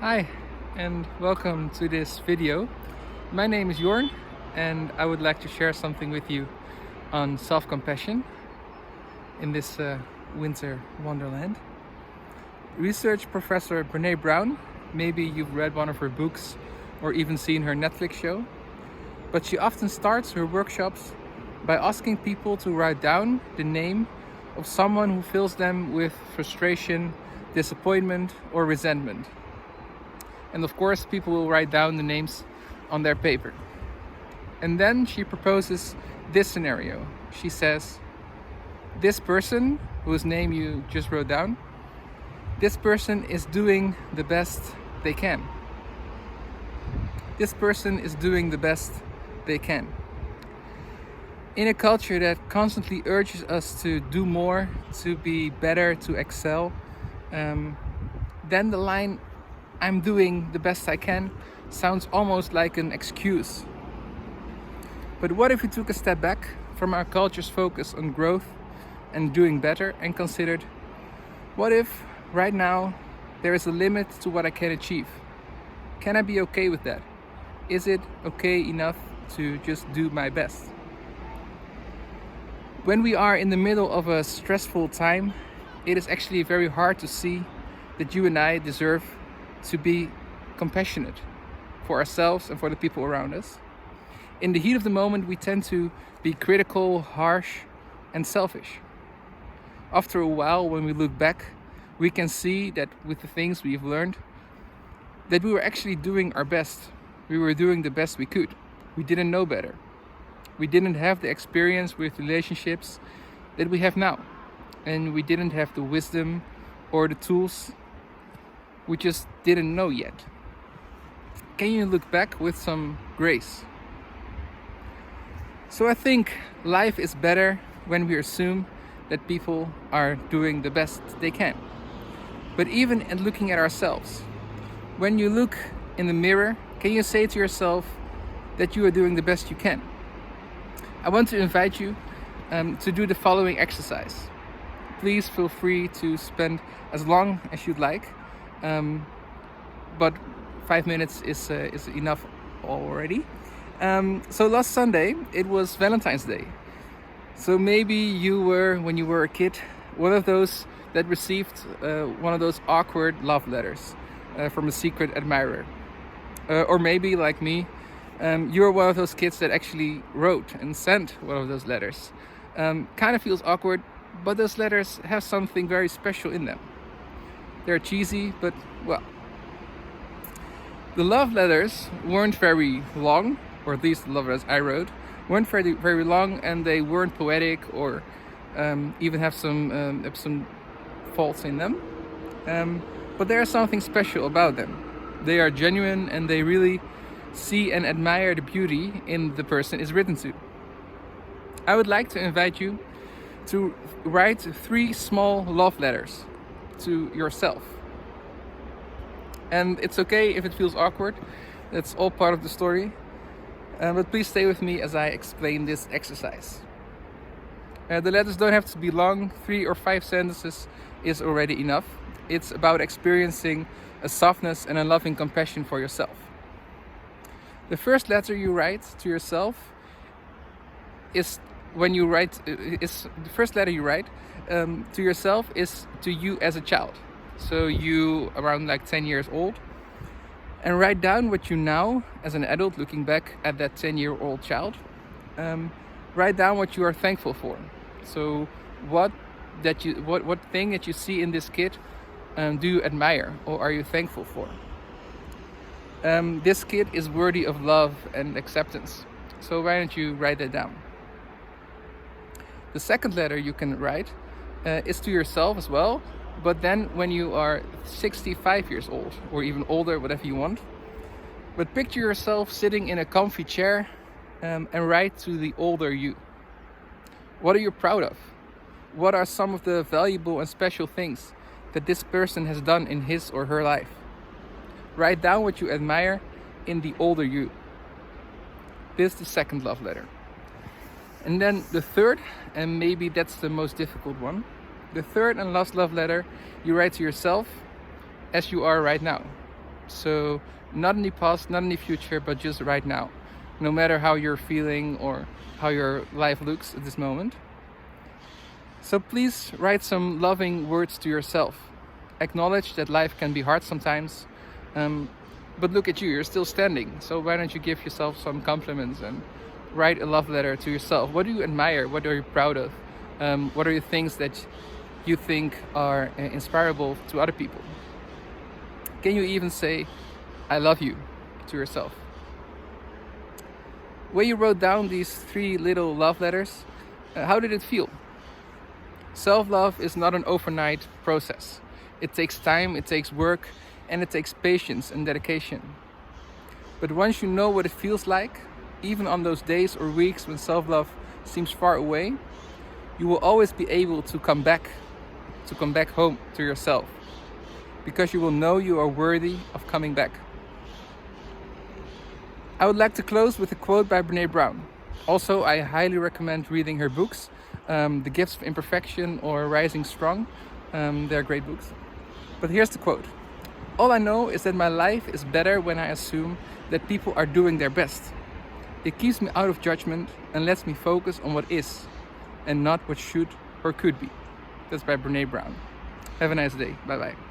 Hi and welcome to this video. My name is Jorn and I would like to share something with you on self-compassion in this winter wonderland. Research professor Brene Brown, maybe you've read one of her books or even seen her Netflix show, but she often starts her workshops by asking people to write down the name of someone who fills them with frustration, disappointment or resentment. And of course, people will write down the names on their paper. And then she proposes this scenario. She says, this person whose name you just wrote down, this person is doing the best they can. This person is doing the best they can. In a culture that constantly urges us to do more, to be better, to excel, then the line, I'm doing the best I can, sounds almost like an excuse. But what if we took a step back from our culture's focus on growth and doing better and considered, what if right now there is a limit to what I can achieve? Can I be okay with that? Is it okay enough to just do my best? When we are in the middle of a stressful time, it is actually very hard to see that you and I deserve to be compassionate for ourselves and for the people around us. In the heat of the moment, we tend to be critical, harsh, and selfish. After a while, when we look back, we can see that with the things we've learned, that we were actually doing our best. We were doing the best we could. We didn't know better. We didn't have the experience with relationships that we have now. And we didn't have the wisdom or the tools we just didn't know yet. Can you look back with some grace? So I think life is better when we assume that people are doing the best they can. But even in looking at ourselves, when you look in the mirror, can you say to yourself that you are doing the best you can? I want to invite you to do the following exercise. Please feel free to spend as long as you'd like. But 5 minutes is enough already. So last Sunday, it was Valentine's Day. So maybe you were, when you were a kid, one of those that received one of those awkward love letters from a secret admirer. Or maybe, like me, you're one of those kids that actually wrote and sent one of those letters. Kind of feels awkward, but those letters have something very special in them. They're cheesy, but well. The love letters weren't very long, or at least the love letters I wrote, weren't very long, and they weren't poetic or even have some faults in them. But there's something special about them. They are genuine and they really see and admire the beauty in the person it's written to. I would like to invite you to write 3 small love letters to yourself. And it's okay if it feels awkward. That's all part of the story. But please stay with me as I explain this exercise. The letters don't have to be long. 3 or 5 sentences is already enough. It's about experiencing a softness and a loving compassion for yourself. The first letter you write to yourself is the first letter you write to yourself is to you as a child. So you around like 10 years old, and write down what you now as an adult looking back at that 10-year-old child. Write down what you are thankful for. So what thing that you see in this kid do you admire or are you thankful for? This kid is worthy of love and acceptance. So why don't you write that down? The second letter you can write is to yourself as well, but then when you are 65 years old or even older, whatever you want. But picture yourself sitting in a comfy chair and write to the older you. What are you proud of? What are some of the valuable and special things that this person has done in his or her life? Write down what you admire in the older you. This is the second love letter. And then the third, and maybe that's the most difficult one, the third and last love letter you write to yourself as you are right now. So not in the past, not in the future, but just right now. No matter how you're feeling or how your life looks at this moment. So please write some loving words to yourself. Acknowledge that life can be hard sometimes, but look at you, you're still standing. So why don't you give yourself some compliments and write a love letter to yourself? What do you admire? What are you proud of? What are the things that you think are inspirable to other people? Can you even say, I love you to yourself? When you wrote down these 3 little love letters, how did it feel? Self-love is not an overnight process. It takes time, it takes work, and it takes patience and dedication. But once you know what it feels like, even on those days or weeks when self-love seems far away, you will always be able to come back home to yourself, because you will know you are worthy of coming back. I would like to close with a quote by Brene Brown. Also, I highly recommend reading her books, The Gifts of Imperfection or Rising Strong. They're great books. But here's the quote. All I know is that my life is better when I assume that people are doing their best. It keeps me out of judgment and lets me focus on what is and not what should or could be. That's by Brene Brown. Have a nice day. Bye bye.